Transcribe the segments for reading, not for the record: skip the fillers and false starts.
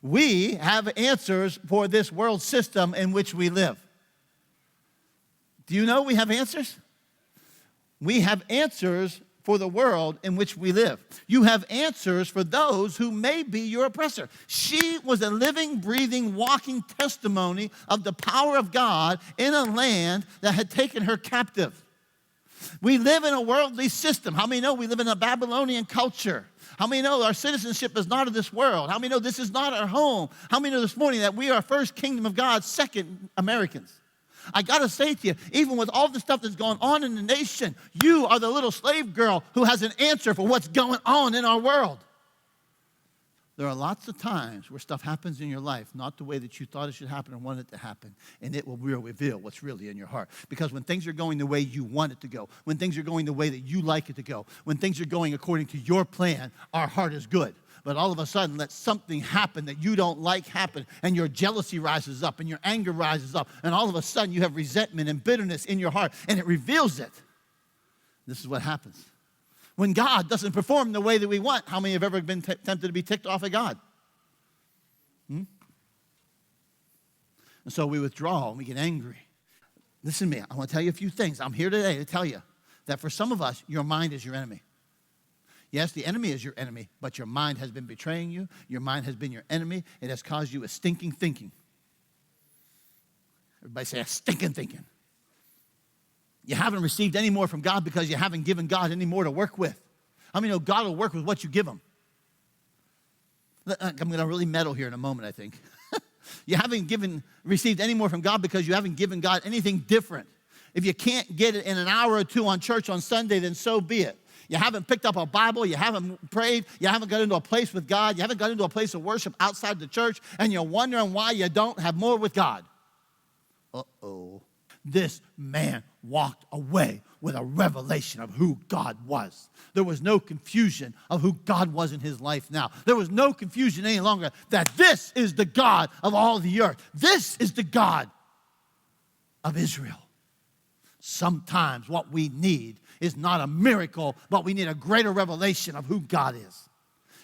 We have answers for this world system in which we live. Do you know we have answers? We have answers for the world in which we live. You have answers for those who may be your oppressor. She was a living, breathing, walking testimony of the power of God in a land that had taken her captive. We live in a worldly system. How many know we live in a Babylonian culture? How many know our citizenship is not of this world? How many know this is not our home? How many know this morning that we are first kingdom of God, second Americans? I got to say to you, even with all the stuff that's going on in the nation, you are the little slave girl who has an answer for what's going on in our world. There are lots of times where stuff happens in your life, not the way that you thought it should happen or wanted it to happen, and it will reveal what's really in your heart. Because when things are going the way you want it to go, when things are going the way that you like it to go, when things are going according to your plan, our heart is good. But all of a sudden, let something happen that you don't like happen, and your jealousy rises up, and your anger rises up, and all of a sudden you have resentment and bitterness in your heart, and it reveals it. This is what happens. When God doesn't perform the way that we want, how many have ever been tempted to be ticked off at God? And so we withdraw, and we get angry. Listen to me, I want to tell you a few things. I'm here today to tell you that for some of us, your mind is your enemy. Yes, the enemy is your enemy, but your mind has been betraying you. Your mind has been your enemy. It has caused you a stinking thinking. Everybody say, a stinking thinking. You haven't received any more from God because you haven't given God any more to work with. How many know God will work with what you give him? I'm going to really meddle here in a moment, I think. You haven't received any more from God because you haven't given God anything different. If you can't get it in an hour or two on church on Sunday, then so be it. You haven't picked up a Bible, you haven't prayed, you haven't got into a place with God, you haven't got into a place of worship outside the church, and you're wondering why you don't have more with God. Uh-oh. This man walked away with a revelation of who God was. There was no confusion of who God was in his life now. There was no confusion any longer that this is the God of all the earth. This is the God of Israel. Sometimes what we need is not a miracle, but we need a greater revelation of who God is.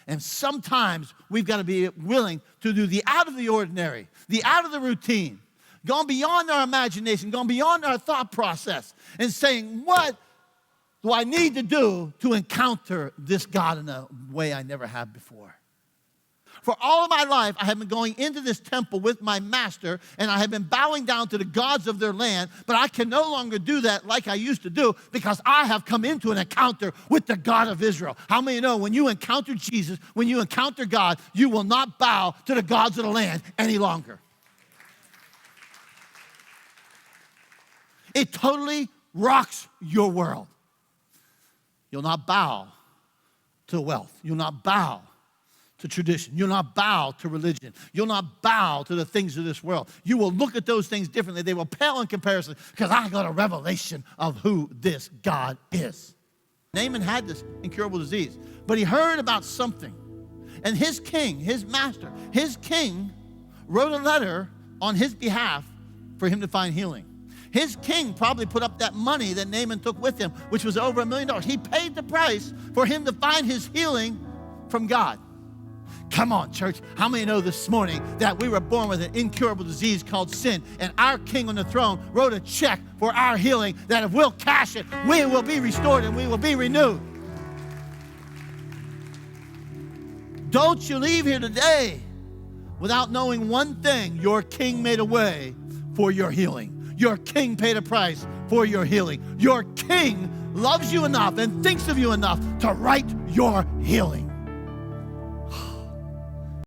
And sometimes we've got to be willing to do the out of the ordinary, the out of the routine, gone beyond our imagination, gone beyond our thought process, and saying, what do I need to do to encounter this God in a way I never have before? For all of my life, I have been going into this temple with my master, and I have been bowing down to the gods of their land, but I can no longer do that like I used to do because I have come into an encounter with the God of Israel. How many know when you encounter Jesus, when you encounter God, you will not bow to the gods of the land any longer? It totally rocks your world. You'll not bow to wealth. You'll not bow to tradition. You'll not bow to religion. You'll not bow to the things of this world. You will look at those things differently. They will pale in comparison because I got a revelation of who this God is. Naaman had this incurable disease, but he heard about something. And his king, his master, his king wrote a letter on his behalf for him to find healing. His king probably put up that money that Naaman took with him, which was over $1 million. He paid the price for him to find his healing from God. Come on, church. How many know this morning that we were born with an incurable disease called sin, and our king on the throne wrote a check for our healing that if we'll cash it, we will be restored and we will be renewed. Don't you leave here today without knowing one thing. Your king made a way for your healing. Your king paid a price for your healing. Your king loves you enough and thinks of you enough to write your healing.